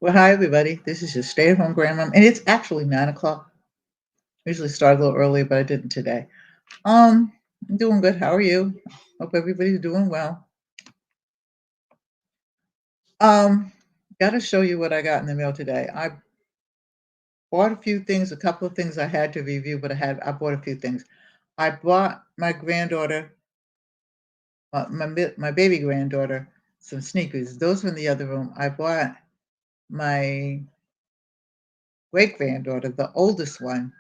Well, hi everybody. This is your stay-at-home grandmom, and it's actually 9 o'clock. I usually start a little earlier, but I didn't today. I'm doing good. How are you? Hope everybody's doing well. Um, got to show you what I got in the mail today. I bought a few things, a couple of things I had to review, but I bought a few things. I bought my granddaughter, my baby granddaughter, some sneakers. Those were in the other room. I bought my great granddaughter, the oldest one,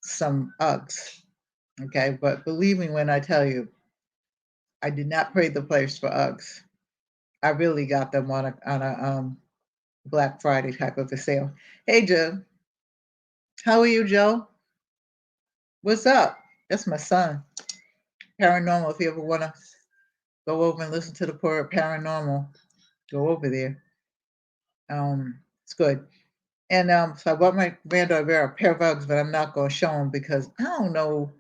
some Uggs. Okay, but believe me when I tell you, I did not pay the price for Uggs. I really got them on a Black Friday type of a sale. Hey Joe, how are you, Joe? What's up? That's my son. Paranormal. If you ever want to go over and listen to the poor paranormal, go over there. It's good. And so I bought my granddaughter a pair of Uggs, but I'm not going to show them because I don't know.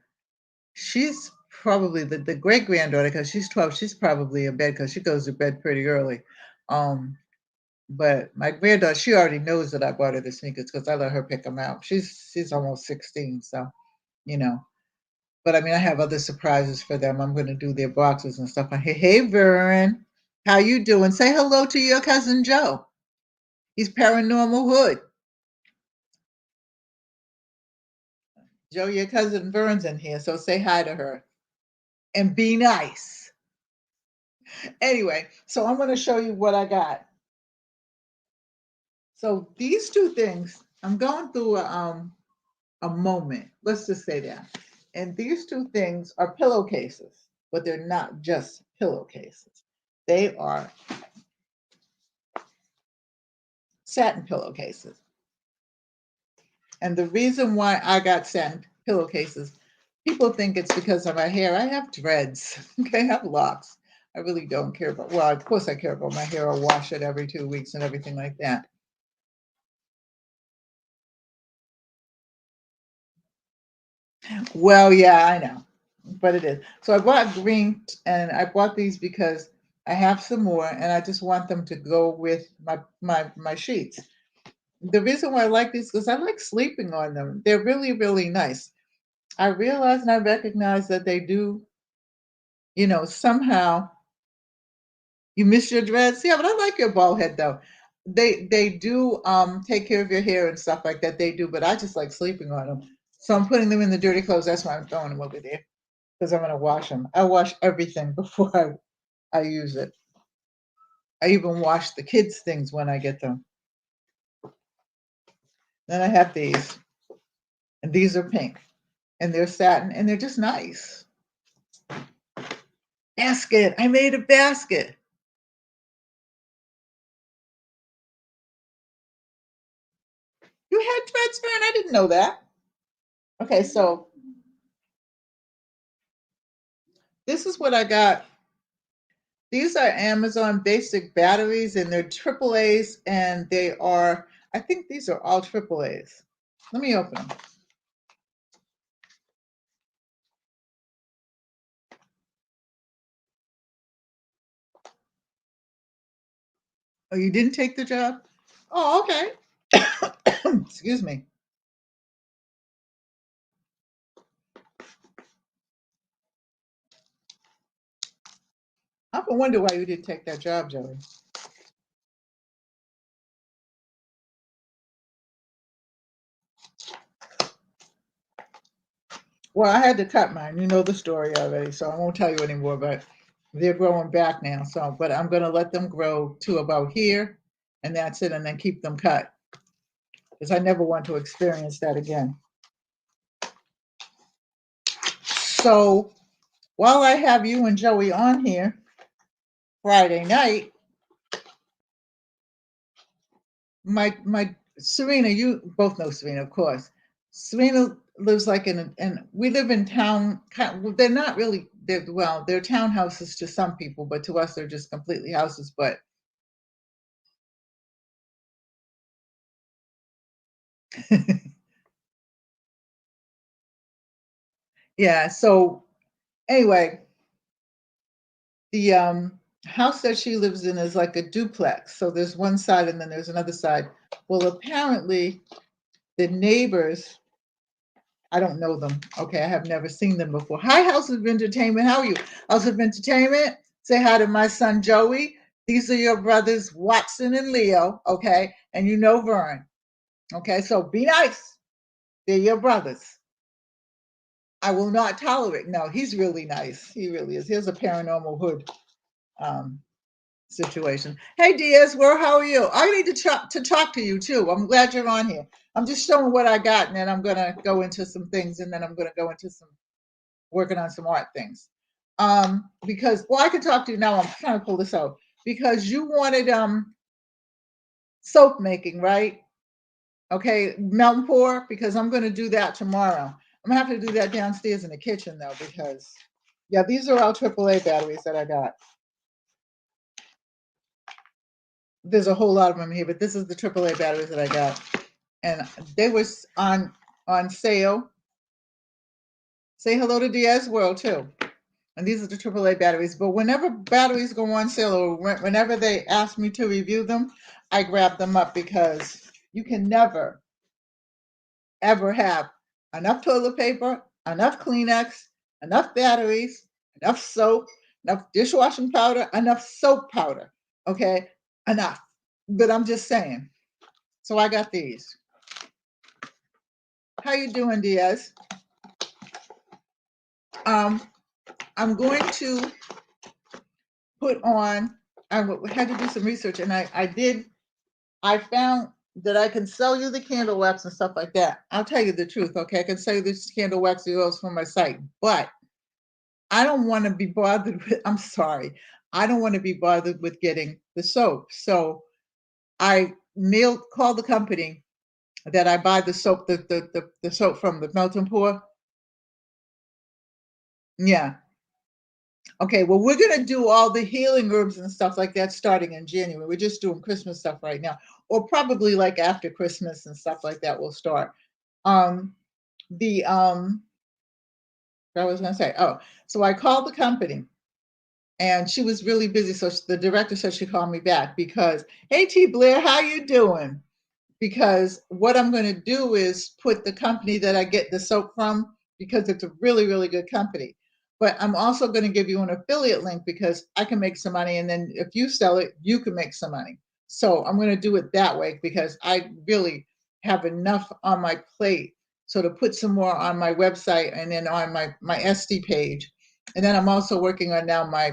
She's probably the great granddaughter because she's 12. She's probably in bed because she goes to bed pretty early. Um, But my granddaughter, she already knows that I bought her the sneakers because I let her pick them out. She's almost 16, so you know. But I mean, I have other surprises for them. I'm going to do their boxes and stuff. Hey, Vern, how you doing? Say hello to your cousin Joe. He's paranormal hood. Joe, your cousin Vern's in here, so say hi to her and be nice. Anyway, so I'm going to show you what I got. So these two things, I'm going through a moment. Let's just say that. And these two things are pillowcases, but they're not just pillowcases. They are satin pillowcases. And the reason why I got satin pillowcases, people think it's because of my hair. I have dreads. Okay, I have locks. I really don't care about, well, of course I care about my hair. I wash it every 2 weeks and everything like that. Well, yeah, I know, but it is. So I bought green, and I bought these because I have some more, and I just want them to go with my sheets. The reason why I like these because I like sleeping on them. They're really really nice. I realize and I recognize that they do. Somehow you miss your dreads. Yeah, but I like your bald head though. They do take care of your hair and stuff like that. They do, but I just like sleeping on them. So I'm putting them in the dirty clothes. That's why I'm throwing them over there because I'm going to wash them. I wash everything before I use it. I even wash the kids' things when I get them. Then I have these, and these are pink, and they're satin, and they're just nice. Basket. I made a basket. You had threads, Fern? I didn't know that. Okay, so this is what I got. These are Amazon basic batteries, and they're triple A's, and they are, I think these are all triple A's. Let me open them. Oh, you didn't take the job? Oh, okay. Excuse me. I often wonder why you didn't take that job, Joey. Well, I had to cut mine. You know the story already, so I won't tell you anymore. But they're growing back now. So, but I'm going to let them grow to about here, and that's it, and then keep them cut because I never want to experience that again. So, while I have you and Joey on here Friday night, my Serena, you both know Serena, of course. Serena lives like and we live in town. They're not really. They're townhouses to some people, but to us, they're just completely houses. But yeah. So anyway, the house that she lives in is like a duplex. So there's one side and then there's another side. Well, apparently the neighbors, I don't know them. Okay, I have never seen them before. Hi, House of Entertainment. How are you? House of Entertainment. Say hi to my son Joey. These are your brothers Watson and Leo. Okay, and you know Vern. Okay, so be nice. They're your brothers. I will not tolerate. No, he's really nice. He really is. Here's a paranormal hood um, situation. Hey, Diaz, how are you? I need to talk to you too. I'm glad you're on here. I'm just showing what I got, and then I'm gonna go into some things, and then I'm gonna go into some working on some art things. Because I can talk to you now. I'm trying to pull this out because you wanted soap making, right? Okay, melt and pour, because I'm gonna do that tomorrow. I'm gonna have to do that downstairs in the kitchen though, because yeah, these are all AAA batteries that I got. There's a whole lot of them here, but this is the AAA batteries that I got, and they was on sale. Say hello to Diaz World too. And these are the AAA batteries. But whenever batteries go on sale or whenever they ask me to review them, I grab them up because you can never, ever have enough toilet paper, enough Kleenex, enough batteries, enough soap, enough dishwashing powder, enough soap powder. Okay, enough. But I'm just saying. So I got these. How you doing, Diaz? I'm going to put on. I had to do some research, and I found that I can sell you the candle wax and stuff like that. I'll tell you the truth, okay? I can sell you this candle wax oils from my site, but I don't want to be bothered with. I'm sorry, I don't want to be bothered with getting the soap. So I called the company that I buy the soap, the soap from, the melt and pour. Yeah. Okay, well, we're going to do all the healing herbs and stuff like that starting in January. We're just doing Christmas stuff right now, or probably like after Christmas and stuff like that, we'll start. Um, the I was going to say, oh, so I called the company and she was really busy. So the director said she called me back because, hey, T. Blair, how you doing? Because what I'm going to do is put the company that I get the soap from, because it's a really, really good company. But I'm also going to give you an affiliate link because I can make some money. And then if you sell it, you can make some money. So I'm going to do it that way because I really have enough on my plate. So to put some more on my website and then on my SD page. And then I'm also working on now my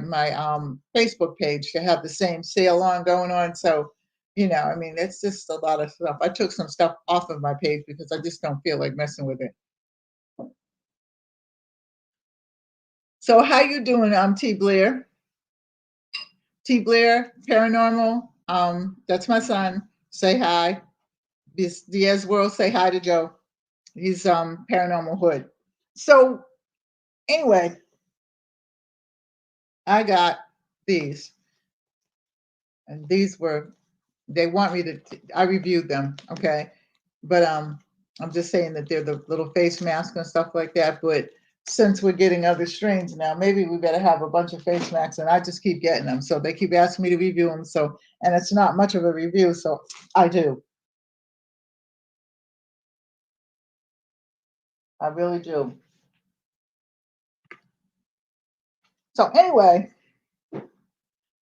Facebook page to have the same sale on going on. So I mean, it's just a lot of stuff. I took some stuff off of my page because I just don't feel like messing with it. So how you doing, T. Blair? T. Blair, Paranormal. That's my son. Say hi. This Diaz World, say hi to Joe. He's Paranormal Hood. So anyway, I got these. And they want me to, I reviewed them, okay? But I'm just saying that they're the little face masks and stuff like that. But since we're getting other strains now, maybe we better have a bunch of face masks, and I just keep getting them. So they keep asking me to review them. So, and it's not much of a review, so I do. I really do. So anyway,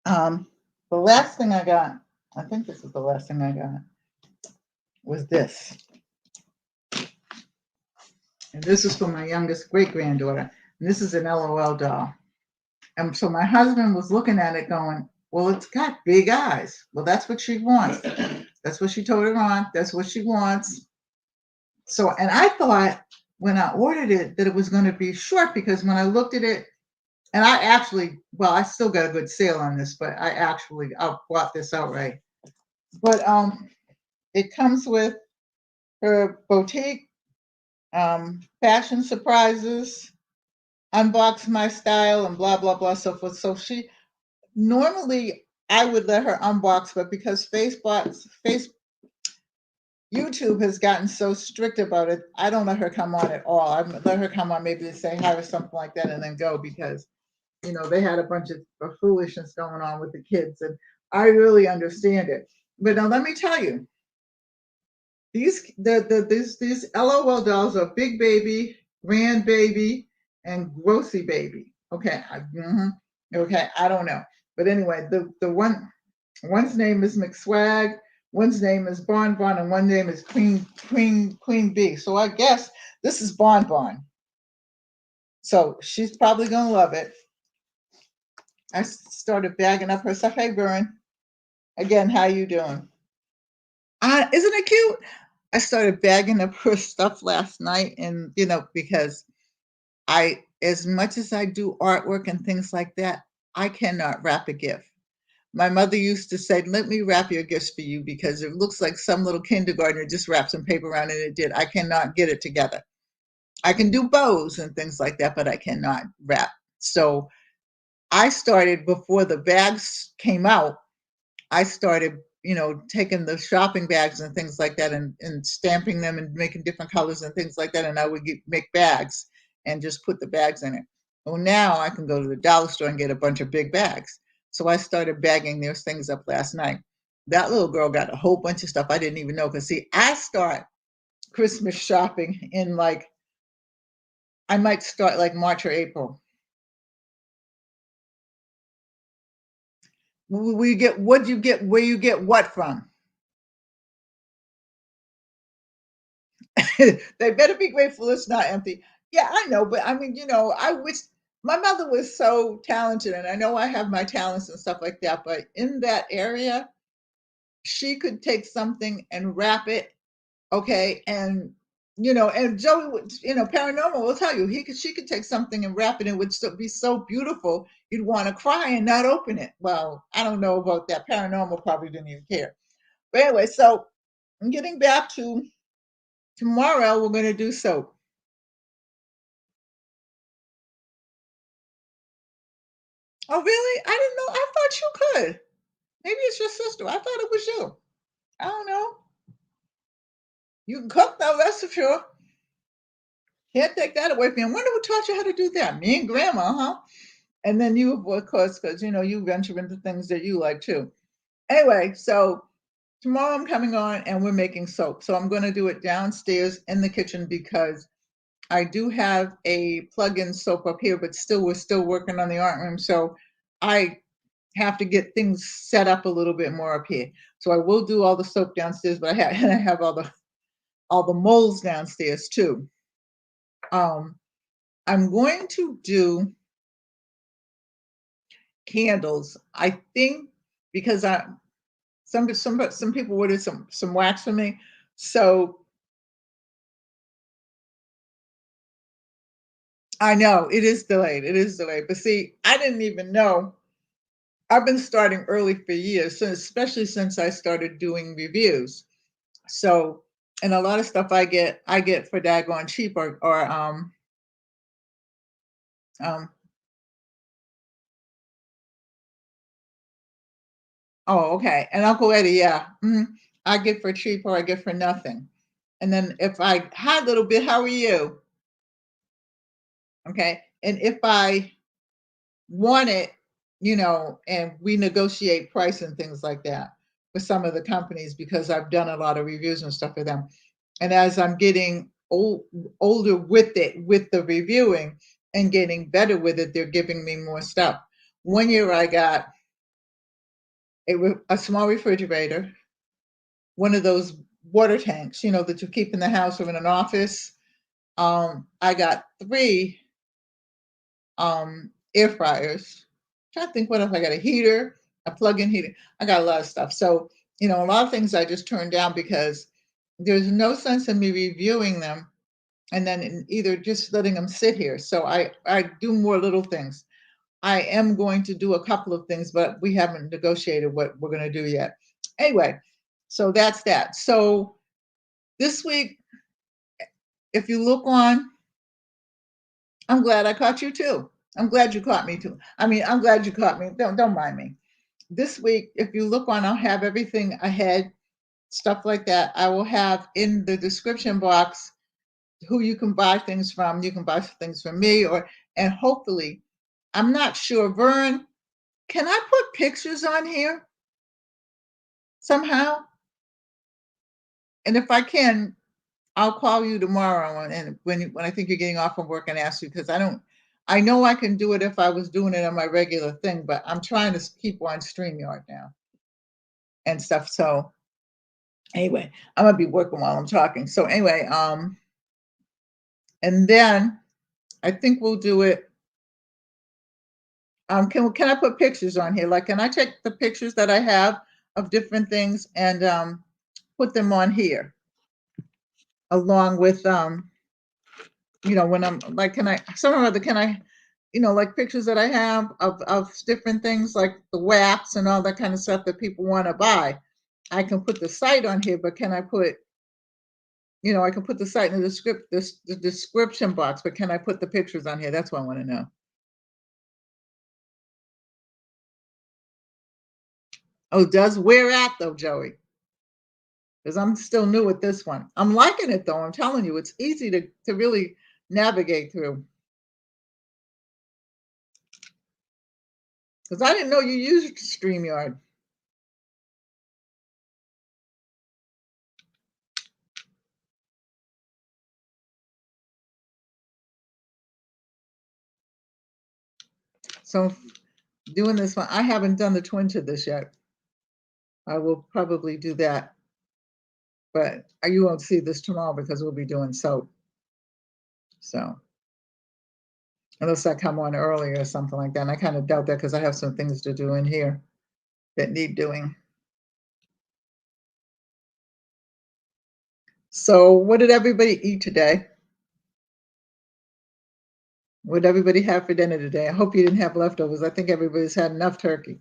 um, the last thing I got, I think this is the last thing I got, was this. And this is for my youngest great granddaughter. And this is an LOL doll. And so my husband was looking at it going, well, it's got big eyes. Well, that's what she wants. That's what she told her aunt. That's what she wants. So, and I thought when I ordered it that it was going to be short, because when I looked at it, and I actually, well, I still got a good sale on this, but I bought this outright. But it comes with her boutique, fashion surprises, unbox my style, and blah blah blah, so forth. So she normally I would let her unbox, but because YouTube has gotten so strict about it, I don't let her come on at all. I let her come on maybe to say hi or something like that and then go, because they had a bunch of foolishness going on with the kids, and I really understand it. But now let me tell you, these LOL dolls are Big Baby, Grand Baby, and Grossy Baby. Okay, okay, I don't know, but anyway, one's name is McSwag, one's name is Bon Bon, and one name is Queen Bee. So I guess this is Bon Bon. So she's probably gonna love it. I started bagging up her stuff. Hey, Vern. Again, how you doing? Isn't it cute? I started bagging up her stuff last night, and because as much as I do artwork and things like that, I cannot wrap a gift. My mother used to say, "Let me wrap your gifts for you because it looks like some little kindergartner just wrapped some paper around it." And it did. I cannot get it together. I can do bows and things like that, but I cannot wrap. So I started before the bags came out. I started, taking the shopping bags and things like that and stamping them and making different colors and things like that. And I would make bags and just put the bags in it. Well, now I can go to the dollar store and get a bunch of big bags. So I started bagging those things up last night. That little girl got a whole bunch of stuff I didn't even know. Because, see, I start Christmas shopping in I might start like March or April. We get what you get, where you get what from. They better be grateful it's not empty. Yeah, I know, but I mean, I wish my mother was so talented, and I know I have my talents and stuff like that, but in that area, she could take something and wrap it, okay, and Joey would, Paranormal will tell you she could take something and wrap it, and it would still be so beautiful you'd want to cry and not open it. Well, I don't know about that. Paranormal probably didn't even care. But anyway, so I'm getting back to tomorrow. We're going to do soap. Oh, really? I didn't know. I thought you could. Maybe it's your sister. I thought it was you. I don't know. You can cook though, that's for sure. Can't take that away from you. I wonder who taught you how to do that. Me and Grandma, huh? And then you, of course, because you venture into things that you like too. Anyway, so tomorrow I'm coming on and we're making soap. So I'm going to do it downstairs in the kitchen because I do have a plug-in soap up here, but we're still working on the art room. So I have to get things set up a little bit more up here. So I will do all the soap downstairs, but I have all the molds downstairs too. I'm going to do candles. I think because some people ordered some wax for me, so I know it is delayed. It is delayed, but see, I didn't even know. I've been starting early for years, so especially since I started doing reviews. So, and a lot of stuff I get for daggone cheap or um oh, okay. And Uncle Eddie, yeah. I get for cheap or I get for nothing. And then if I had a little bit, how are you? Okay. And if I want it, and we negotiate price and things like that with some of the companies because I've done a lot of reviews and stuff for them. And as I'm getting older with it, with the reviewing and getting better with it, they're giving me more stuff. One year I got a small refrigerator, one of those water tanks, that you keep in the house or in an office. I got 3 air fryers. I'm trying to think what else I got: a heater, a plug-in heater. I got a lot of stuff. So, a lot of things I just turned down because there's no sense in me reviewing them and then either just letting them sit here. So I do more little things. I am going to do a couple of things, but we haven't negotiated what we're going to do yet. Anyway, so that's that. So this week, if you look on, I'm glad I caught you too. I'm glad you caught me too. I mean, I'm glad you caught me. Don't mind me. This week, if you look on, I'll have everything ahead, stuff like that. I will have in the description box who you can buy things from. You can buy things from me, and hopefully I'm not sure. Vern, can I put pictures on here somehow? And if I can, I'll call you tomorrow and when I think you're getting off from work and ask you because I know I can do it if I was doing it on my regular thing, but I'm trying to keep on StreamYard now and stuff. So anyway, I'm gonna be working while I'm talking. So anyway, and then I think we'll do it. Can I put pictures on here? Like, can I take the pictures that I have of different things and put them on here along with when I'm like, can I some or other can I, like pictures that I have of different things like the wax and all that kind of stuff that people want to buy. I can put the site on here, but can I put, I can put the site in the description box, but can I put the pictures on here? That's what I want to know. Oh, does where at though, Joey? Because I'm still new at this one. I'm liking it though. I'm telling you, it's easy to really navigate through. Because I didn't know you used StreamYard. So doing this one, I haven't done the twin to this yet. I will probably do that, but you won't see this tomorrow because we'll be doing soap. So unless I come on early or something like that, and I kind of doubt that because I have some things to do in here that need doing. So what did everybody eat today? What did everybody have for dinner today? I hope you didn't have leftovers. I think everybody's had enough turkey.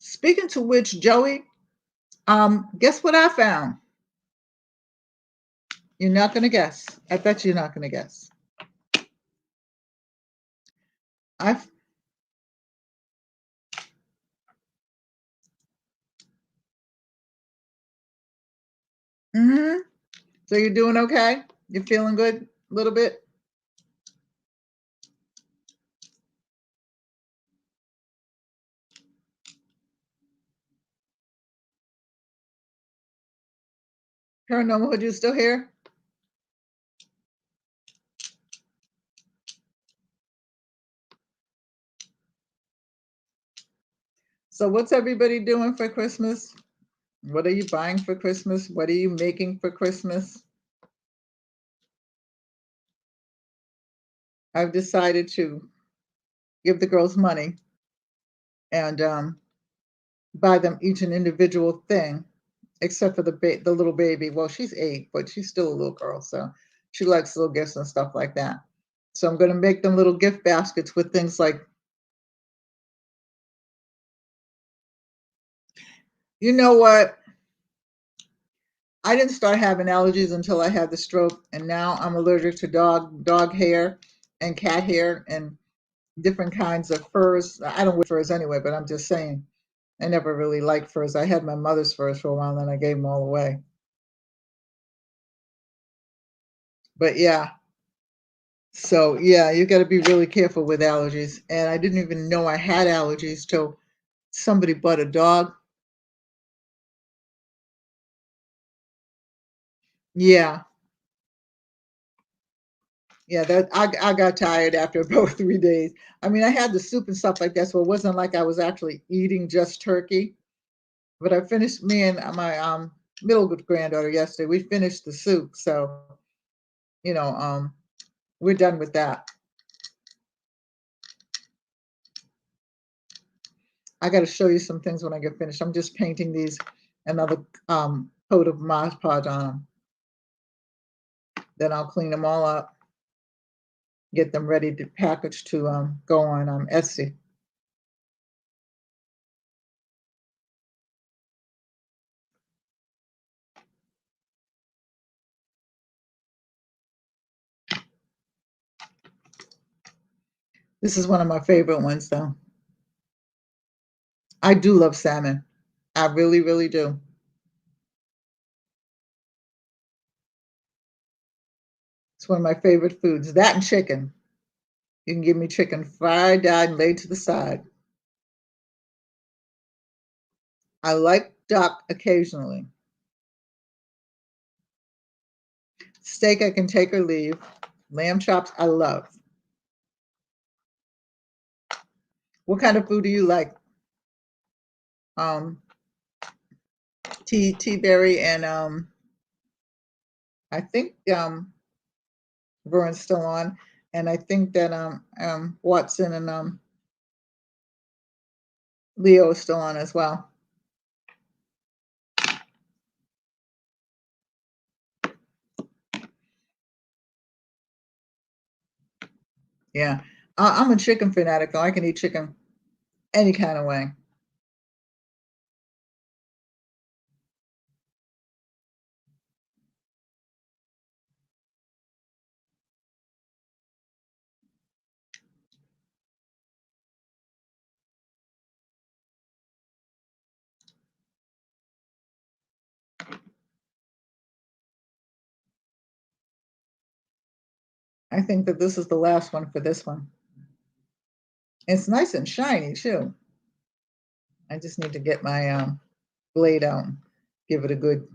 Speaking to which, Joey, guess what I found? You're not going to guess. I bet you're not going to guess. I've mm-hmm. So you're doing okay? You're feeling good a little bit? Paranormal, are you still here? So what's everybody doing for Christmas? What are you buying for Christmas? What are you making for Christmas? I've decided to give the girls money and buy them each an individual thing, except for the little baby. Well, she's 8, but she's still a little girl, so she likes little gifts and stuff like that. So I'm going to make them little gift baskets with things like, you know what? I didn't start having allergies until I had the stroke, and now I'm allergic to dog hair and cat hair and different kinds of furs. I don't wear furs anyway, but I'm just saying I never really liked furs. I had my mother's furs for a while, and then I gave them all away. But yeah, so yeah, you got to be really careful with allergies. And I didn't even know I had allergies till somebody bought a dog. Yeah, yeah, that I got tired after about 3 days. I mean, I had the soup and stuff like that, so it wasn't like I was actually eating just turkey. But I finished me and my middle granddaughter yesterday. We finished the soup, so you know, we're done with that. I got to show you some things when I get finished. I'm just painting these another coat of Mod Podge on them. Then I'll clean them all up, get them ready to package to go on Etsy. This is one of my favorite ones, though. I do love salmon. I really, really do. It's one of my favorite foods. That and chicken. You can give me chicken fried down and laid to the side. I like duck occasionally. Steak I can take or leave. Lamb chops I love. What kind of food do you like? Um, tea berry and I think Vern's still on, and I think that Watson and Leo is still on as well. Yeah, I'm a chicken fanatic though. I can eat chicken any kind of way. I think that this is the last one for this one. It's nice and shiny too. I just need to get my blade out and give it a good.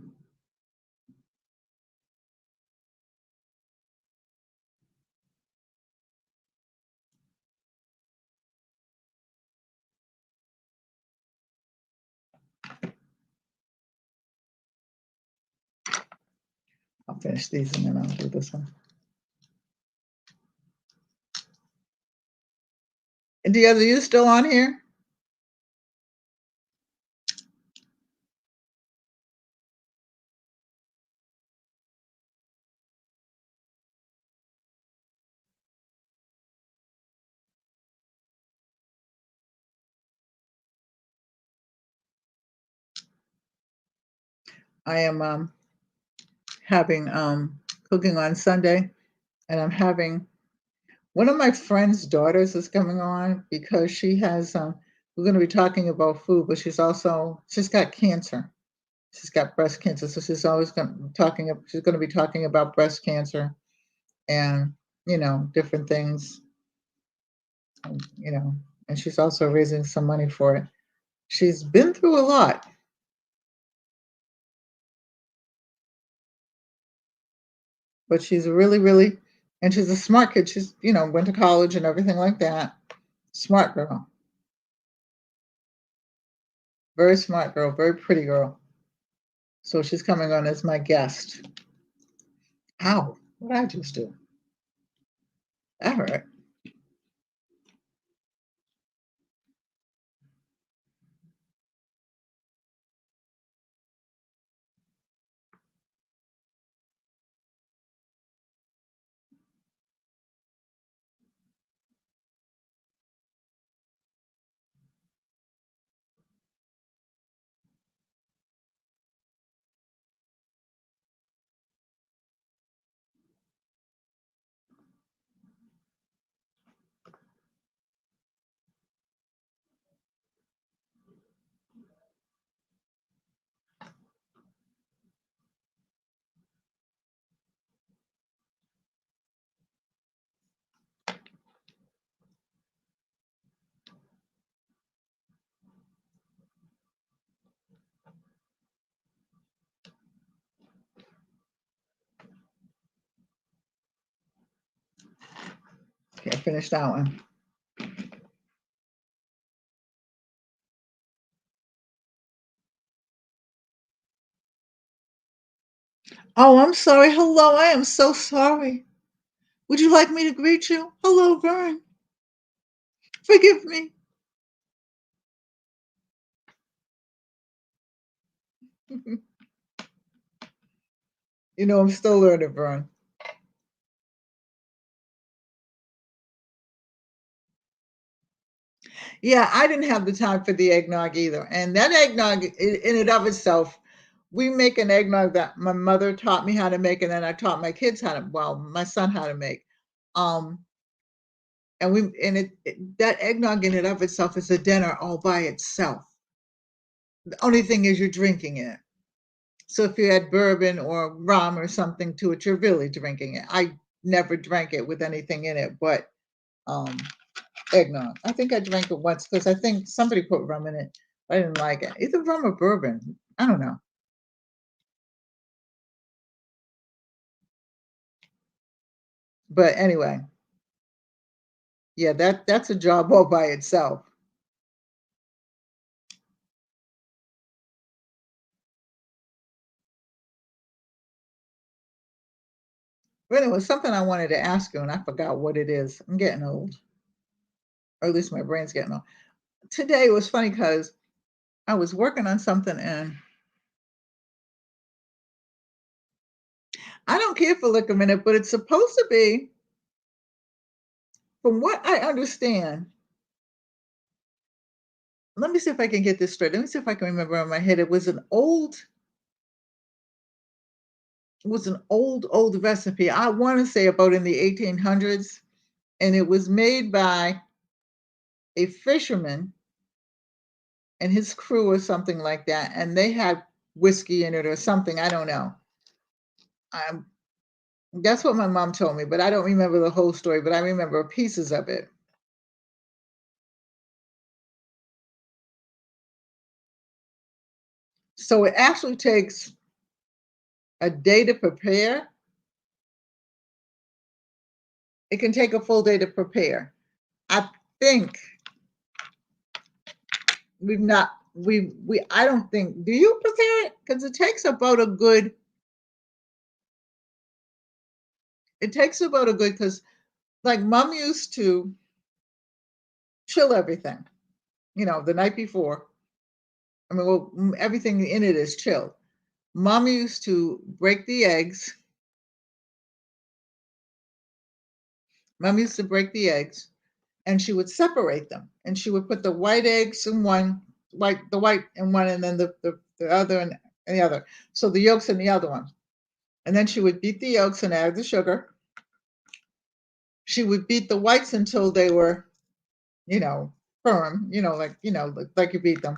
I'll finish these and then I'll do this one. And are you still on here? I am having cooking on Sunday, and I'm having one of my friend's daughters is coming on because she has. We're going to be talking about food, but she's got cancer. She's got breast cancer, so she's always talking. She's going to be talking about breast cancer and different things. You know, and she's also raising some money for it. She's been through a lot, but she's really, really, and she's a smart kid. She's went to college and everything like that. Smart girl, very smart girl, very pretty girl. So she's coming on as my guest. Ow, what did I just do? That hurt. Okay, I finished that one. Oh, I'm sorry. Hello, I am so sorry. Would you like me to greet you? Hello, Vern. Forgive me. I'm still learning, Vern. Yeah, I didn't have the time for the eggnog either. And that eggnog, in and of itself, we make an eggnog that my mother taught me how to make, and then I taught my kids my son how to make. Um, that eggnog in and of itself is a dinner all by itself. The only thing is you're drinking it. So if you add bourbon or rum or something to it, you're really drinking it. I never drank it with anything in it but um, eggnog. I think I drank it once because I think somebody put rum in it. I didn't like it. Either rum or bourbon. I don't know. But anyway, yeah, that's a job all by itself. But anyway, something I wanted to ask you, and I forgot what it is. I'm getting old, or at least my brain's getting old. Today was funny because I was working on something, and I don't care for liquor minute, but it's supposed to be, from what I understand. Let me see if I can get this straight. Let me see if I can remember in my head. It was an old recipe. I want to say about in the 1800s, and it was made by a fisherman and his crew or something like that, and they had whiskey in it or something. I don't know. Um, that's what my mom told me, but I don't remember the whole story. But I remember pieces of it. So it actually takes a day to prepare. It can take a full day to prepare. I think we've not we I don't think, do you prepare it? Because it takes about a good, because like mom used to chill everything, the night before. I mean, well, everything in it is chilled. Mom used to break the eggs. Mom used to break the eggs, and she would separate them, and she would put the white eggs in one, the white in one, and then the other and the other. So the yolks in the other one. And then she would beat the yolks and add the sugar. She would beat the whites until they were, you know, firm, like you beat them.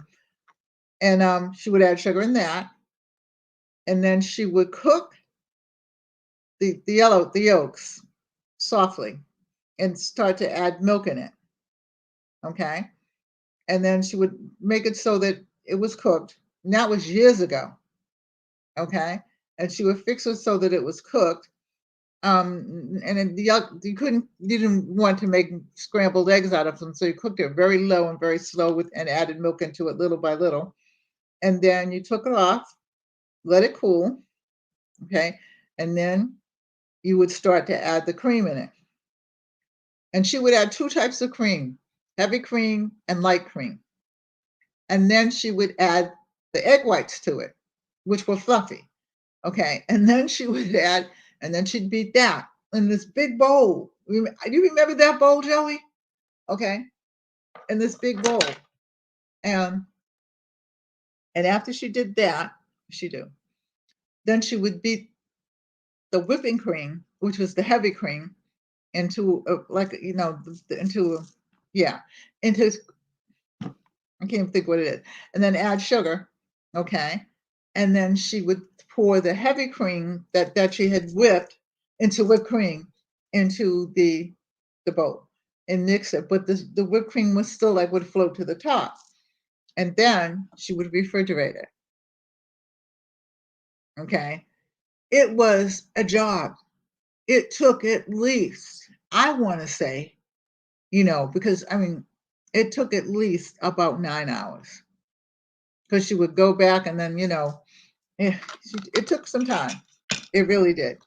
And she would add sugar in that. And then she would cook the yolks softly and start to add milk in it. Okay. And then she would make it so that it was cooked. And that was years ago. Okay. And she would fix it so that it was cooked. And then you didn't want to make scrambled eggs out of them, so you cooked it very low and very slow and added milk into it little by little. And then you took it off, let it cool, okay, and then you would start to add the cream in it. And she would add two types of cream, heavy cream and light cream. And then she would add the egg whites to it, which were fluffy. Okay. And then she would add, and then she'd beat that in this big bowl. Do you remember that bowl, Joey? Okay. In this big bowl. And and after she did that, she do. Then she would beat the whipping cream, which was the heavy cream, into into yeah, into I can't even think what it is. And then add sugar. Okay. And then she would pour the heavy cream that she had whipped into whipped cream into the bowl and mix it. But the whipped cream was still like would float to the top. And then she would refrigerate it. Okay. It was a job. It took at least, I want to say, because I mean, it took at least about 9 hours because she would go back and then, it took some time. It really did.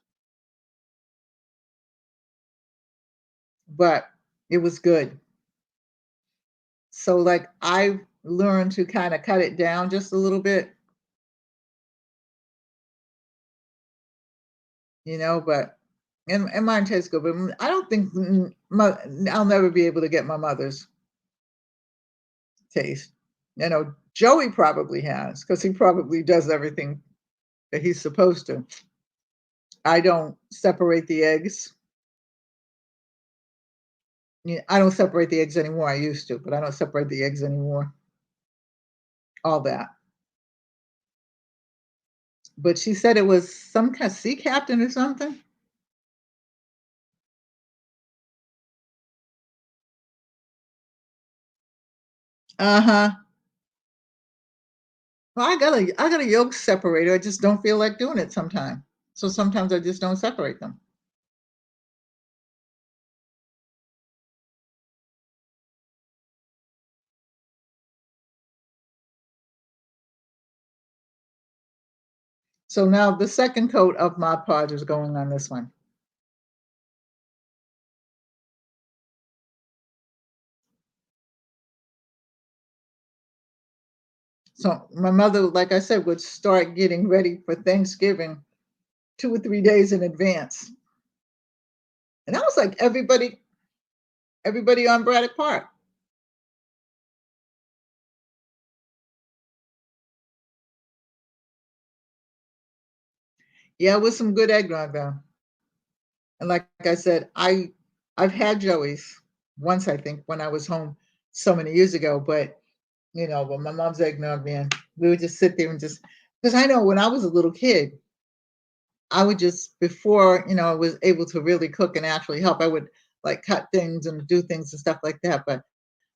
But it was good. So, like, I learned to kind of cut it down just a little bit, but and mine tastes good. But I don't think I'll never be able to get my mother's taste. Joey probably has because he probably does everything that he's supposed to. I don't separate the eggs. I don't separate the eggs anymore. I used to, but I don't separate the eggs anymore. All that. But she said it was some kind of sea captain or something. Uh-huh. Well, I got a yolk separator. I just don't feel like doing it sometimes. So sometimes I just don't separate them. So now the second coat of Mod Podge is going on this one. So my mother, like I said, would start getting ready for Thanksgiving 2 or 3 days in advance. And that was like everybody on Braddock Park. Yeah, it was some good eggnog though. And like I said, I've had Joey's once, I think, when I was home so many years ago. But but my mom's eggnog, man, we would just sit there and just because I know when I was a little kid, I would just before I was able to really cook and actually help, I would like cut things and do things and stuff like that. But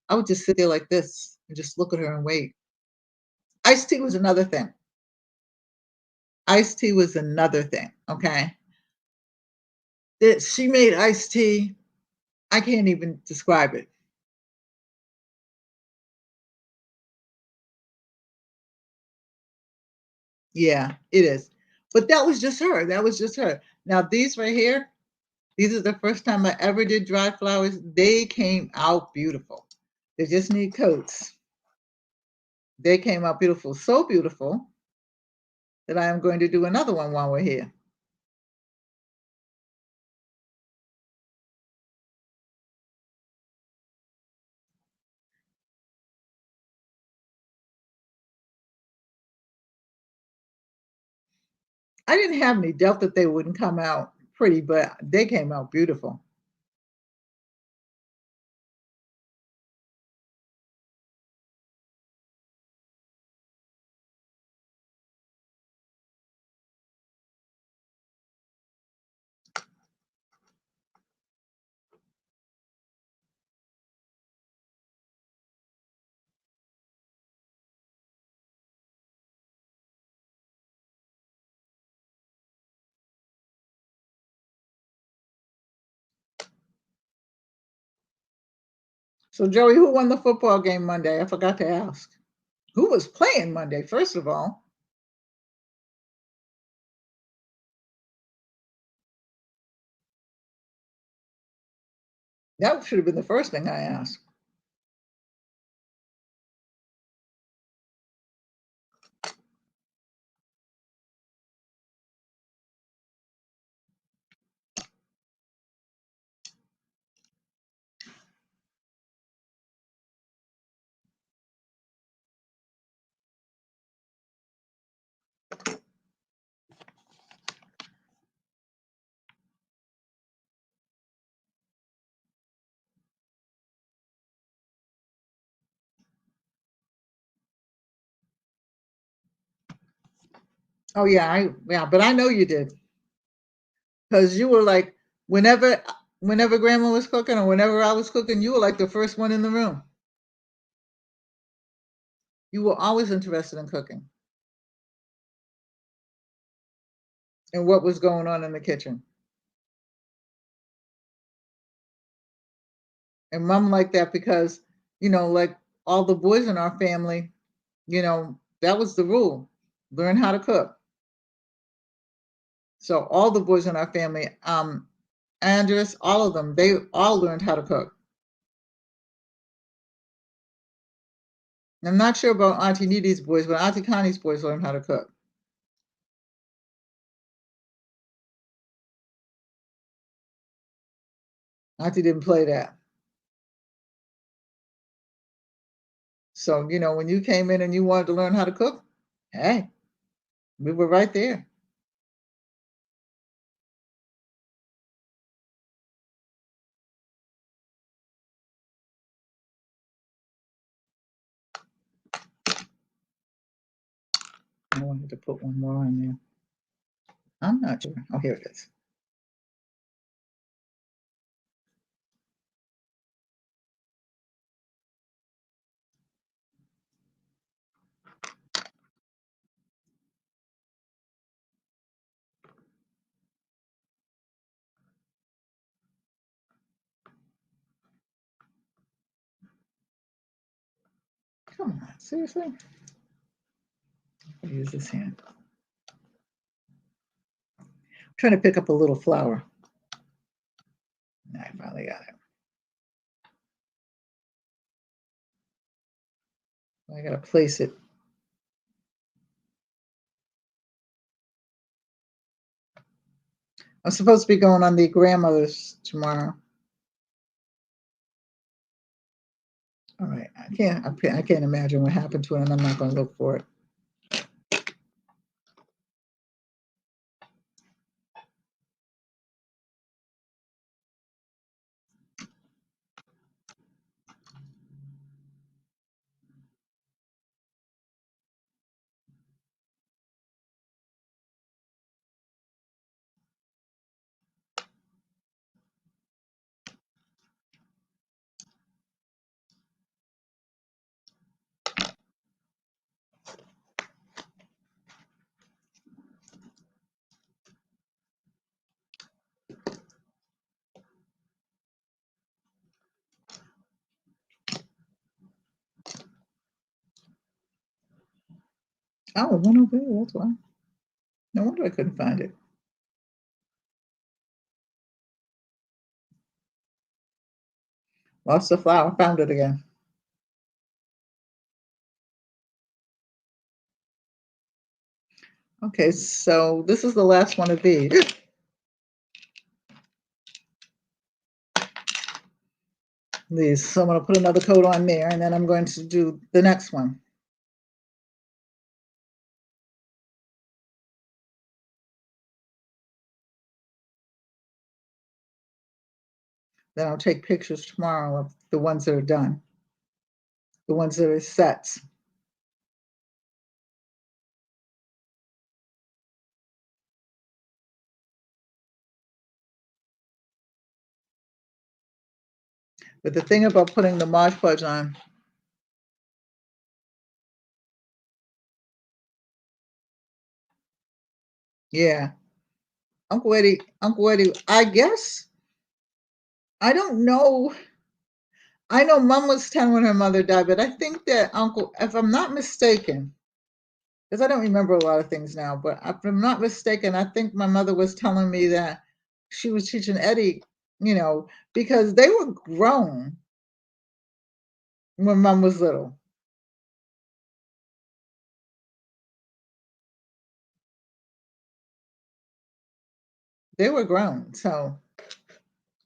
I would just sit there like this and just look at her and wait. Iced tea was another thing. Iced tea was another thing. Okay, that she made iced tea. I can't even describe it. Yeah, it is. But that was just her. That was just her. Now these right here, these are the first time I ever did dry flowers. They came out beautiful. They just need coats. They came out beautiful, so beautiful that I am going to do another one while we're here. I didn't have any doubt that they wouldn't come out pretty, but they came out beautiful. So, Joey, who won the football game Monday? I forgot to ask. Who was playing Monday, first of all? That should have been the first thing I asked. Oh yeah, but I know you did because you were like whenever Grandma was cooking or whenever I was cooking, you were like the first one in the room. You were always interested in cooking and what was going on in the kitchen. And Mom liked that because like all the boys in our family, that was the rule: learn how to cook. So all the boys in our family, Andres, all of them, they all learned how to cook. I'm not sure about Auntie Needy's boys, but Auntie Connie's boys learned how to cook. Auntie didn't play that. So, when you came in and you wanted to learn how to cook, hey, we were right there. I wanted to put one more on there. I'm not sure. Oh, here it is. Come on, seriously? I'll use this hand. I'm trying to pick up a little flower. I finally got it. I gotta place it. I'm supposed to be going on the grandmother's tomorrow. All right, I can't imagine what happened to it, and I'm not going to look for it. Oh, it went over there. That's why. No wonder I couldn't find it. Lost the flower. Found it again. Okay, so this is the last one of these. So I'm going to put another coat on there, and then I'm going to do the next one. Then I'll take pictures tomorrow of the ones that are done, the ones that are sets. But the thing about putting the Mod Podge on, yeah, Uncle Eddie, I guess, I don't know. I know Mom was 10 when her mother died, but I think that Uncle, if I'm not mistaken, because I don't remember a lot of things now, but if I'm not mistaken, I think my mother was telling me that she was teaching Eddie, because they were grown when Mom was little. They were grown. So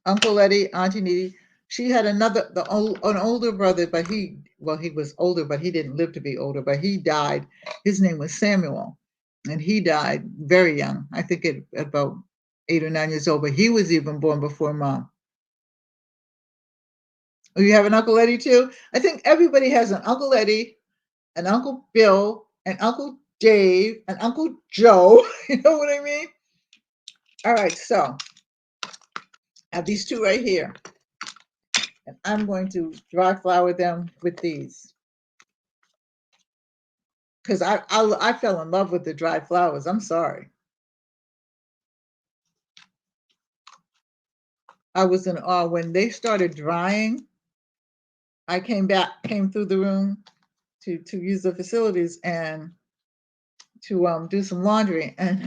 Uncle Eddie, Auntie Needy, she had an older brother, but he was older, but he didn't live to be older, but he died. His name was Samuel, and he died very young. I think at about 8 or 9 years old, but he was even born before Mom. Oh, you have an Uncle Eddie too? I think everybody has an Uncle Eddie, an Uncle Bill, an Uncle Dave, an Uncle Joe. You know what I mean? All right, so I have these two right here. And I'm going to dry flower them with these. Because I fell in love with the dry flowers. I'm sorry. I was in awe when they started drying. I came through the room to use the facilities and to do some laundry, and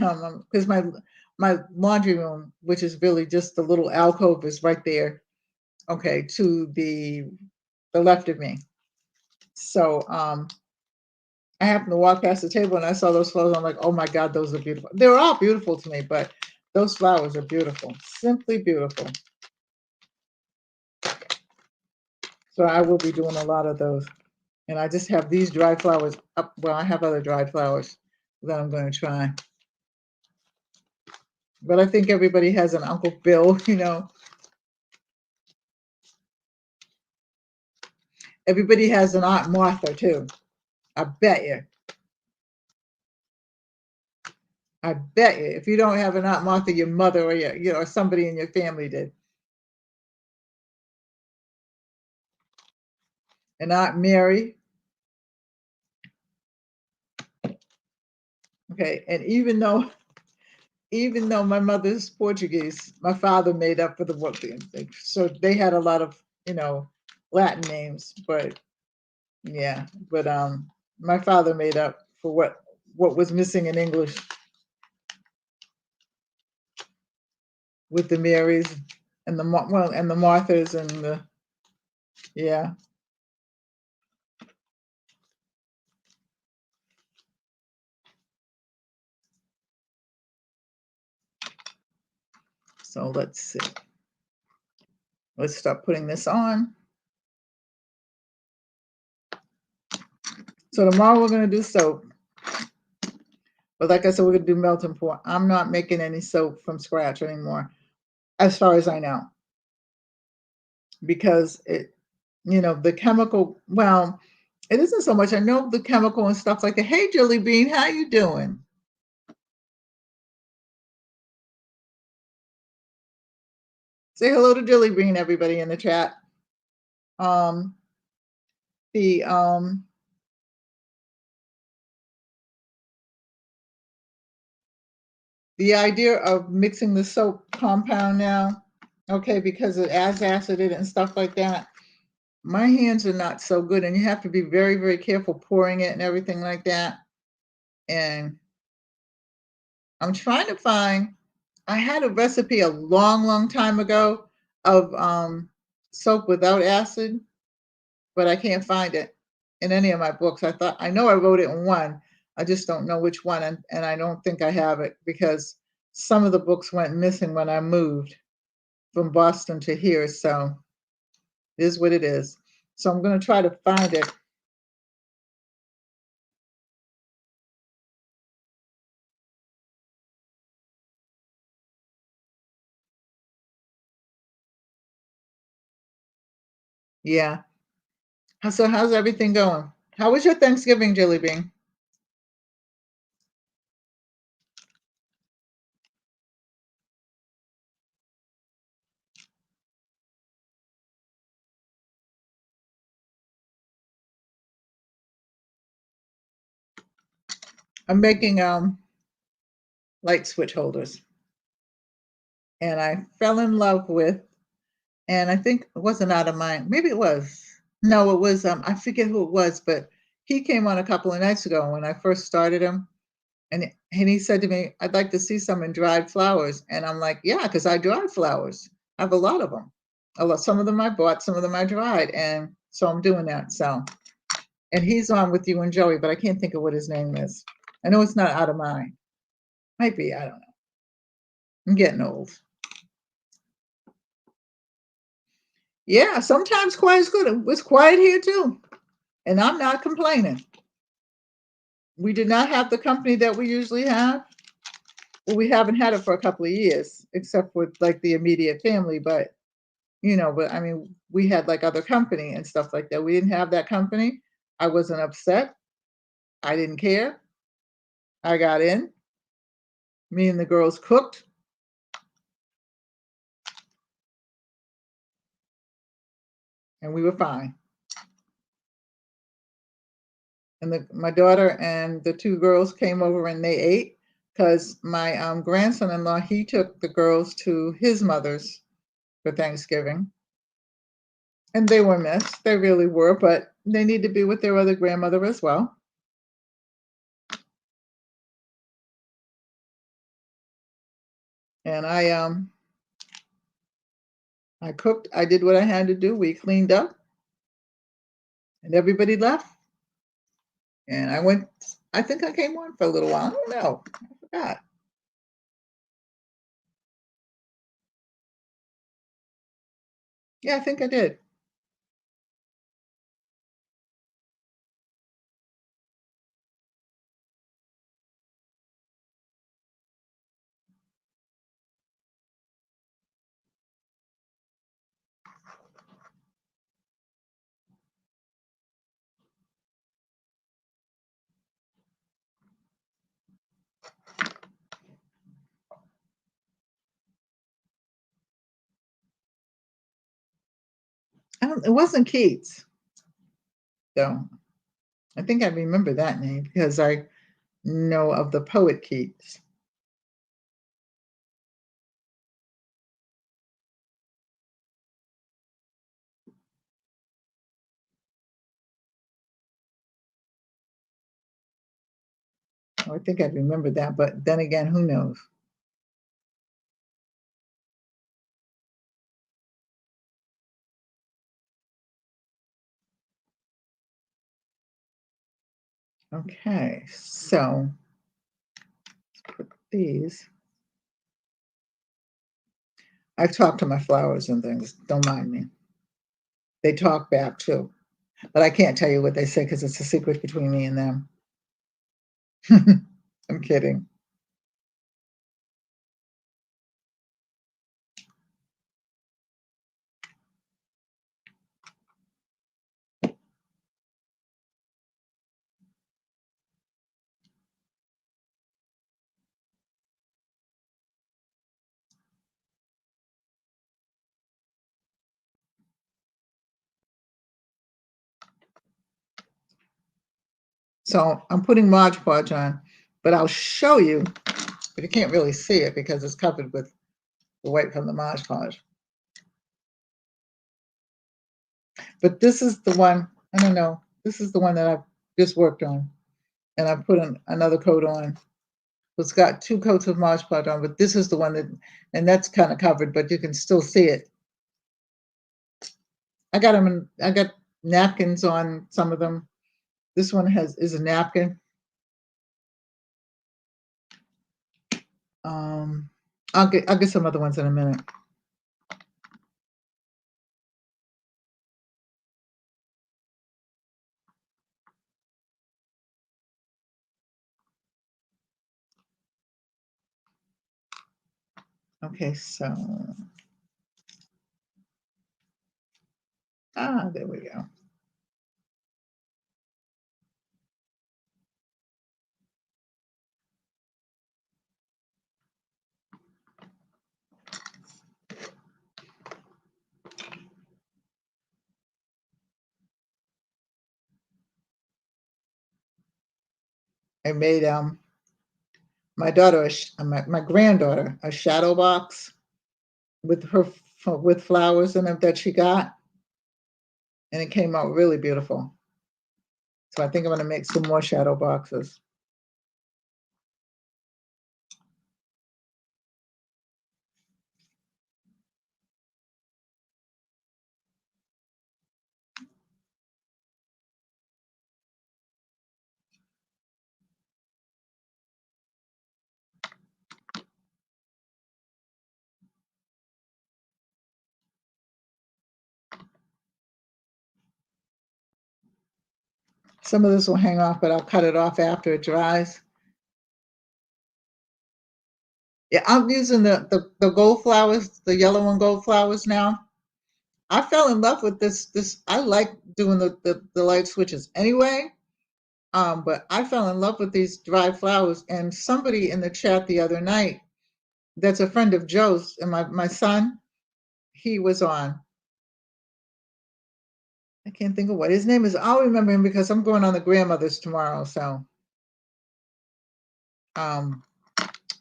because my laundry room, which is really just the little alcove, is right there, okay, to the left of me. So I happened to walk past the table and I saw those flowers. I'm like, oh my God, those are beautiful. They're all beautiful to me, but those flowers are beautiful, simply beautiful. So I will be doing a lot of those. And I just have these dried flowers up. Well, I have other dried flowers that I'm going to try. But I think everybody has an Uncle Bill, Everybody has an Aunt Martha too. I bet you. I bet you. If you don't have an Aunt Martha, your mother or or somebody in your family did. And Aunt Mary. Okay. And even though my mother's Portuguese, my father made up for the work. So they had a lot of, Latin names, but Yeah, but my father made up for what was missing in English with the Marys and the Marthas and the yeah. So let's see. Let's start putting this on. So tomorrow we're gonna do soap. But like I said, we're gonna do melt and pour. I'm not making any soap from scratch anymore, as far as I know, because the chemical. Well, it isn't so much. I know the chemical and stuff like that. Hey, Jelly Bean, how you doing? Say hello to Jelly Bean, everybody in the chat. Um, the the idea of mixing the soap compound now, okay, because it adds acid in it and stuff like that. My hands are not so good, and you have to be very, very careful pouring it and everything like that. And I'm trying to find. I had a recipe a long, long time ago of soap without acid, but I can't find it in any of my books. I know I wrote it in one. I just don't know which one, and I don't think I have it because some of the books went missing when I moved from Boston to here. So it is what it is. So I'm going to try to find it. Yeah. So how's everything going? How was your Thanksgiving, Jelly Bean? I'm making light switch holders, and I fell in love with, and I think it wasn't out of mine. Maybe it was. No, it was. I forget who it was, but he came on a couple of nights ago when I first started him, and he said to me, "I'd like to see some in dried flowers," and I'm like, "Yeah, because I dry flowers. I have a lot of them. A lot. Some of them I bought, some of them I dried, and so I'm doing that. So, and he's on with you and Joey, but I can't think of what his name is. I know it's not out of mine. Might be. I don't know. I'm getting old. Yeah, sometimes quiet's good. It's quiet here too, and I'm not complaining. We did not have the company that we usually have. Well, we haven't had it for a couple of years, except with like the immediate family. But I mean, we had like other company and stuff like that. We didn't have that company. I wasn't upset. I didn't care. I got in. Me and the girls cooked, and we were fine. And my daughter and the two girls came over and they ate because my grandson-in-law, he took the girls to his mother's for Thanksgiving. And they were missed. They really were, but they need to be with their other grandmother as well. And I cooked. I did what I had to do. We cleaned up, and everybody left. And I went. I think I came on for a little while. I don't know. I forgot. Yeah, I think I did. It wasn't Keats, though. I think I remember that name because I know of the poet Keats. I would think I'd remember that, but then again, who knows? Okay, so put these. I've talked to my flowers and things. Don't mind me. They talk back too, but I can't tell you what they say because it's a secret between me and them. I'm kidding. So I'm putting Mod Podge on, but I'll show you, but you can't really see it because it's covered with the white from the Mod Podge. But this is the one, I don't know, this is the one that I've just worked on. And I put another coat on. It's got two coats of Mod Podge on, but this is the one that, and that's kind of covered, but you can still see it. I got napkins on some of them. This one is a napkin. I'll get some other ones in a minute. Okay, so there we go. I made my daughter, my granddaughter, a shadow box with with flowers in it that she got, and it came out really beautiful. So I think I'm going to make some more shadow boxes. Some of this will hang off, but I'll cut it off after it dries. Yeah, I'm using the gold flowers, the yellow and gold flowers now. I fell in love with this. I like doing the light switches anyway. But I fell in love with these dried flowers. And somebody in the chat the other night, that's a friend of Joe's, and my son, he was on. I can't think of what his name is. I'll remember him because I'm going on the grandmother's tomorrow. So um,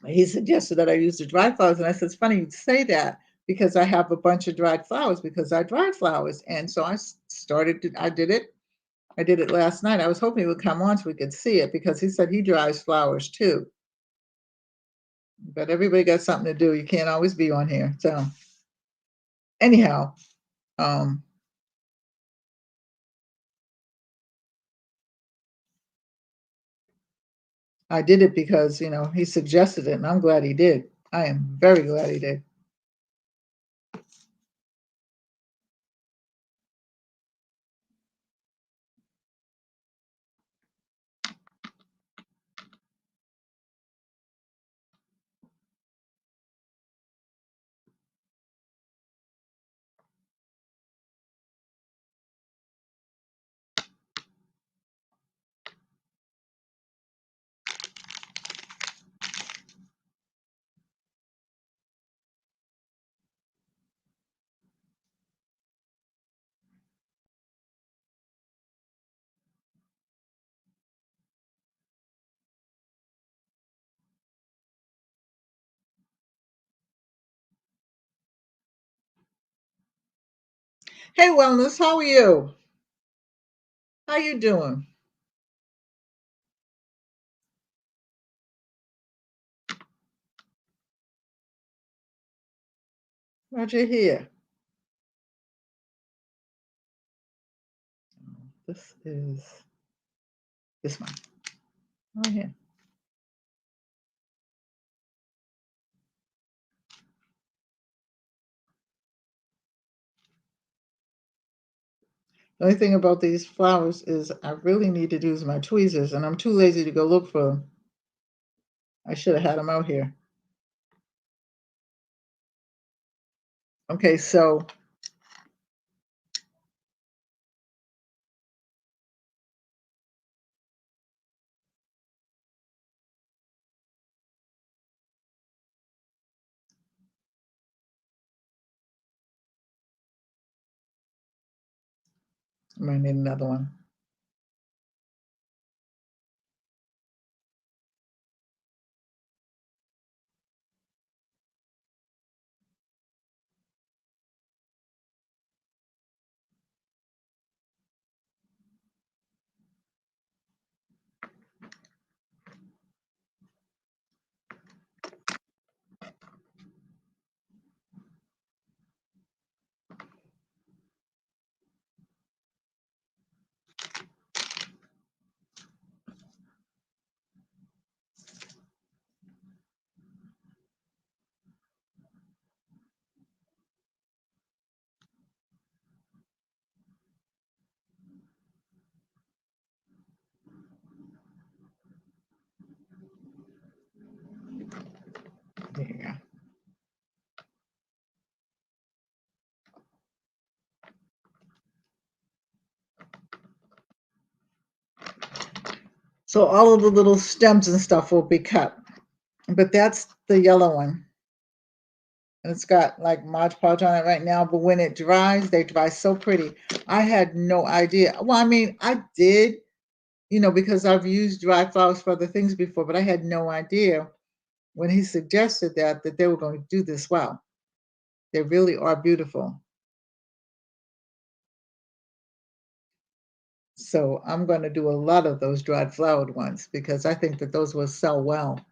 he suggested that I use the dried flowers. And I said, it's funny you'd say that because I have a bunch of dried flowers because I dried flowers. And so I did it. I did it last night. I was hoping he would come on so we could see it because he said he dries flowers too. But everybody got something to do. You can't always be on here. So anyhow, um, I did it because, he suggested it and I'm glad he did. I am very glad he did. Hey, Wellness, how are you? How you doing? Roger here. This is this one. Right here. The only thing about these flowers is I really need to use my tweezers, and I'm too lazy to go look for them. I should have had them out here. Okay, so I might need another one. There you go. So all of the little stems and stuff will be cut. But that's the yellow one. And it's got like Mod Podge on it right now. But when it dries, they dry so pretty. I had no idea. Well, I mean, I did, because I've used dry flowers for other things before, but I had no idea when he suggested that they were going to do this well. They really are beautiful. So I'm going to do a lot of those dried flowered ones because I think that those will sell well.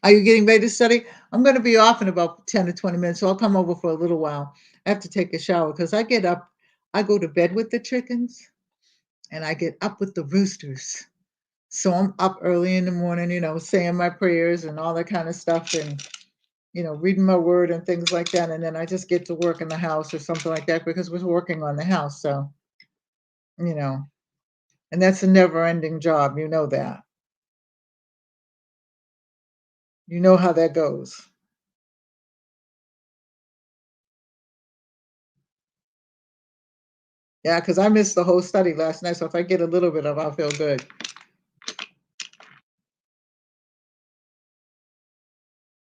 Are you getting ready to study? I'm going to be off in about 10 to 20 minutes, so I'll come over for a little while. I have to take a shower because I get up, I go to bed with the chickens and I get up with the roosters. So I'm up early in the morning, saying my prayers and all that kind of stuff and, reading my word and things like that. And then I just get to work in the house or something like that because we're working on the house. So, you know, and that's a never ending job. You know that. You know how that goes. Yeah, because I missed the whole study last night. So if I get a little bit of, I'll feel good.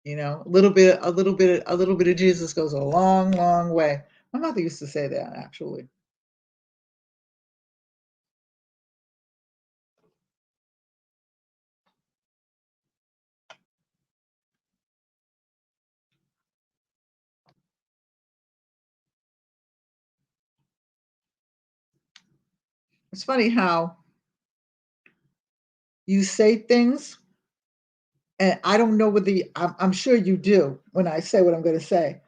A little bit of Jesus goes a long, long way. My mother used to say that actually. It's funny how you say things, and I don't know whether I'm sure you do when I say what I'm going to say.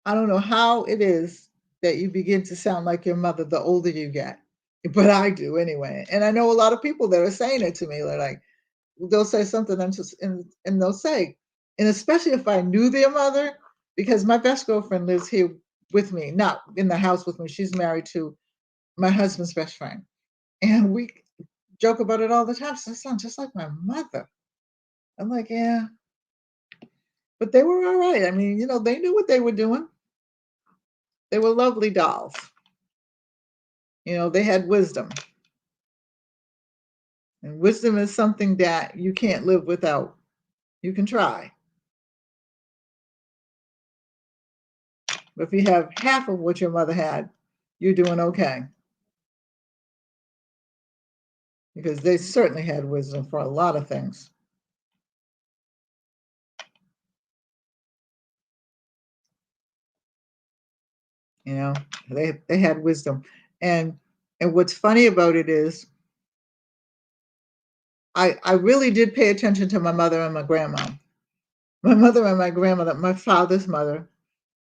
I don't know how it is that you begin to sound like your mother the older you get, but I do anyway. And I know a lot of people that are saying it to me. They're like, they'll say something and they'll say, and especially if I knew their mother, because my best girlfriend lives here with me, not in the house with me. She's married to my husband's best friend. And we joke about it all the time. So I sound just like my mother. I'm like, yeah, but they were all right. I mean, they knew what they were doing. They were lovely dolls. They had wisdom. And wisdom is something that you can't live without. You can try. But if you have half of what your mother had, you're doing okay. Because they certainly had wisdom for a lot of things. You know, they had wisdom. And what's funny about it is I really did pay attention to my mother and my grandma. My mother and my grandmother, my father's mother,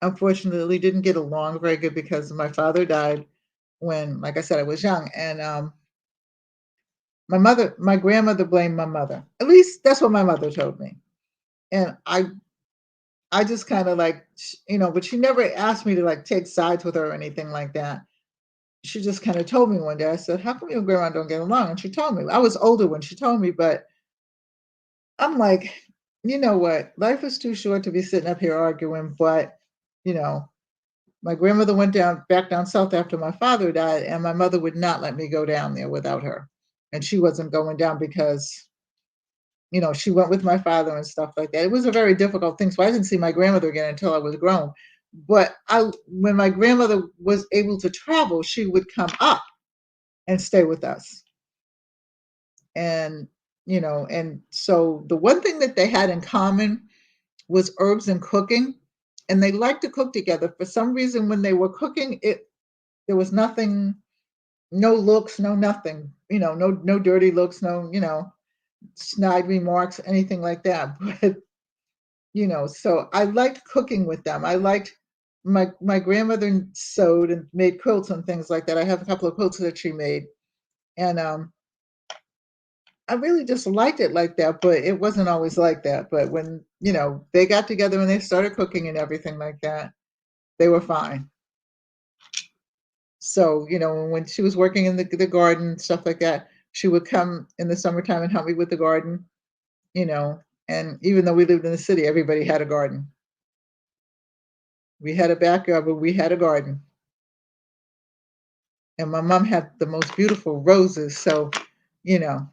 unfortunately didn't get along very good because my father died when, like I said, I was young, and, my grandmother blamed my mother. At least that's what my mother told me, and I just kinda, like, but she never asked me to, like, take sides with her or anything like that. She just kinda told me one day, I said, "How come you and grandma don't get along?" And she told me. I was older when she told me, but I'm like, "You know what? Life is too short to be sitting up here arguing," but, you know, my grandmother went down south after my father died, and my mother would not let me go down there without her, and she wasn't going down because, she went with my father and stuff like that. It was a very difficult thing, so I didn't see my grandmother again until I was grown, but I when my grandmother was able to travel, she would come up and stay with us, and, and so the one thing that they had in common was herbs and cooking, and they liked to cook together. For some reason, when they were cooking, there was nothing, no looks, no nothing, no dirty looks, no, snide remarks, anything like that. But so I liked cooking with them. I liked my grandmother sewed and made quilts and things like that. I have a couple of quilts that she made, and I really just liked it like that. But it wasn't always like that. But when they got together and they started cooking and everything like that, they were fine. So, when she was working in the garden, stuff like that, she would come in the summertime and help me with the garden, you know. And even though we lived in the city, everybody had a garden. We had a backyard, but we had a garden. And my mom had the most beautiful roses. So, you know,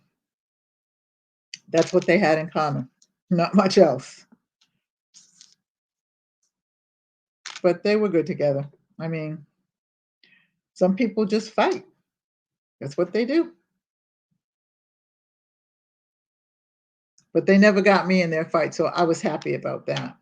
that's what they had in common. Not much else. But they were good together. I mean, some people just fight. That's what they do. But they never got me in their fight. So I was happy about that.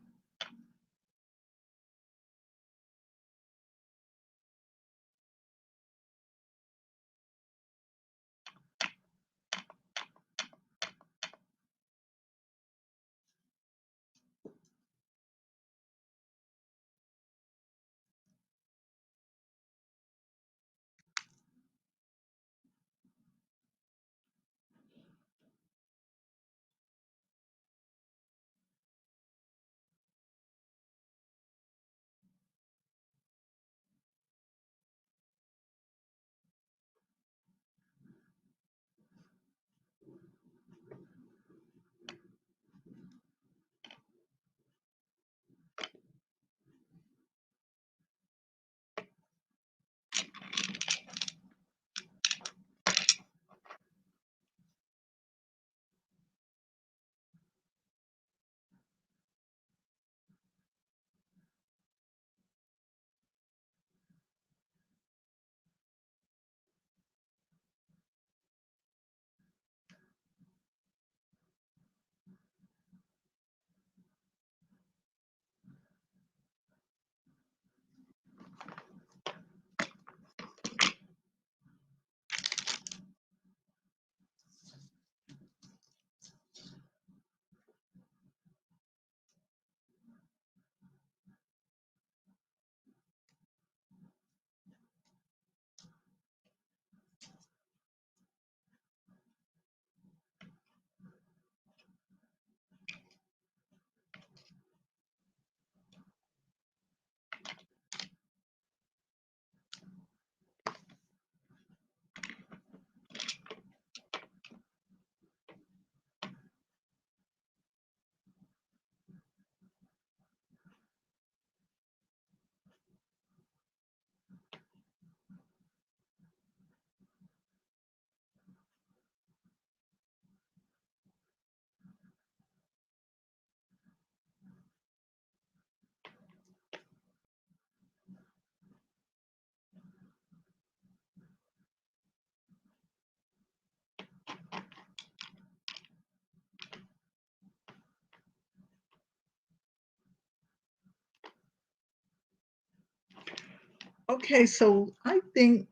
Okay, so I think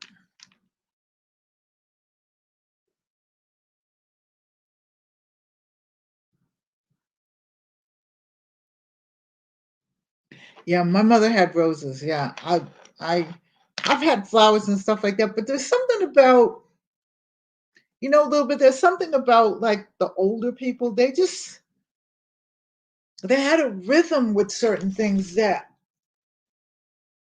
Yeah, my mother had roses. Yeah, I, I've had flowers and stuff like that, but there's something about, a little bit. There's something about like the older people. They had a rhythm with certain things that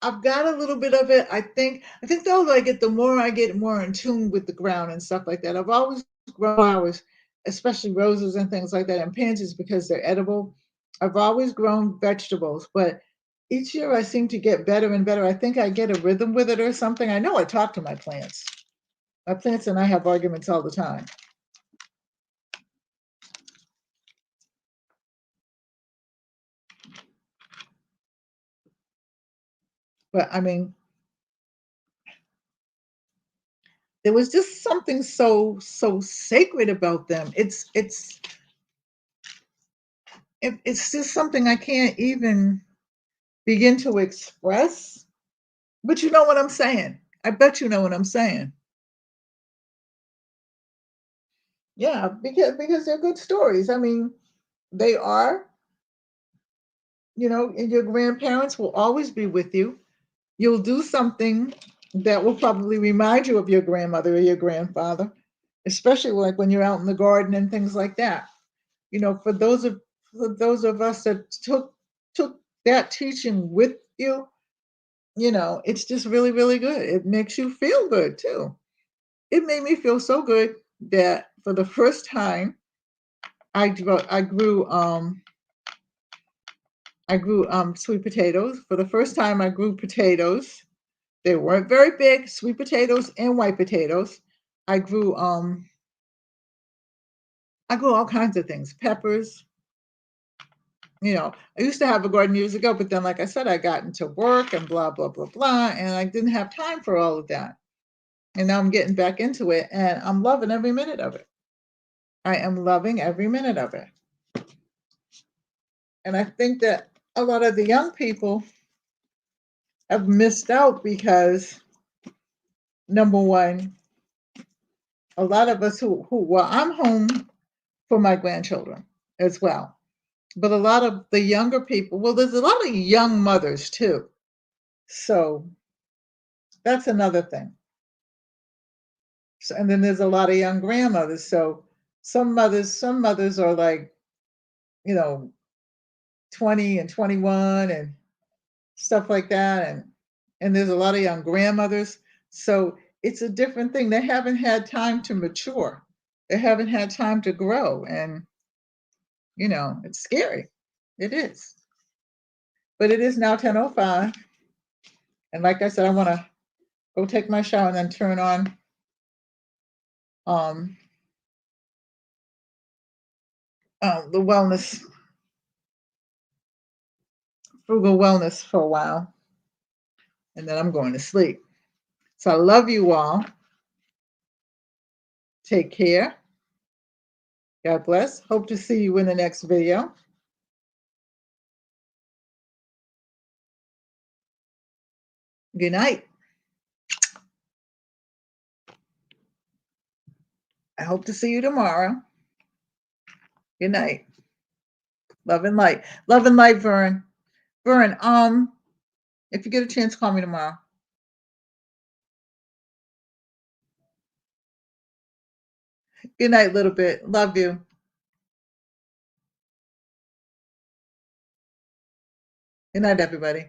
I've got a little bit of it. I think though, like the more I get more in tune with the ground and stuff like that. I've always grown flowers, especially roses and things like that, and pansies because they're edible. I've always grown vegetables, but each year I seem to get better and better. I think I get a rhythm with it or something. I know I talk to my plants. My plants and I have arguments all the time. But I mean, there was just something so sacred about them. It's just something I can't even begin to express. But you know what I'm saying. I bet you know what I'm saying. Yeah, because they're good stories. I mean, they are, and your grandparents will always be with you. You'll do something that will probably remind you of your grandmother or your grandfather, especially like when you're out in the garden and things like that. For those of us that took that teaching with you, it's just really, really good. It makes you feel good too. It made me feel so good that for the first time I grew sweet potatoes. For the first time I grew potatoes. They weren't very big, sweet potatoes and white potatoes. I grew um I grew all kinds of things, peppers. I used to have a garden years ago, but then like I said, I got into work and blah blah blah blah, and I didn't have time for all of that. And now I'm getting back into it and I'm loving every minute of it. I am loving every minute of it. And I think that a lot of the young people have missed out because number one, a lot of us well, I'm home for my grandchildren as well. But a lot of the younger people, well, there's a lot of young mothers too. So that's another thing. So, and then there's a lot of young grandmothers. So some mothers are like, you know, 20 and 21 and stuff like that. And there's a lot of young grandmothers. So it's a different thing. They haven't had time to mature. They haven't had time to grow. And, it's scary. It is. But it is now 10:05. And like I said, I want to go take my shower and then turn on um, the frugal wellness for a while. And then I'm going to sleep. So I love you all. Take care. God bless. Hope to see you in the next video. Good night. I hope to see you tomorrow. Good night. Love and light. Love and light, Vern. Vern, if you get a chance, call me tomorrow. Good night, little bit. Love you. Good night, everybody.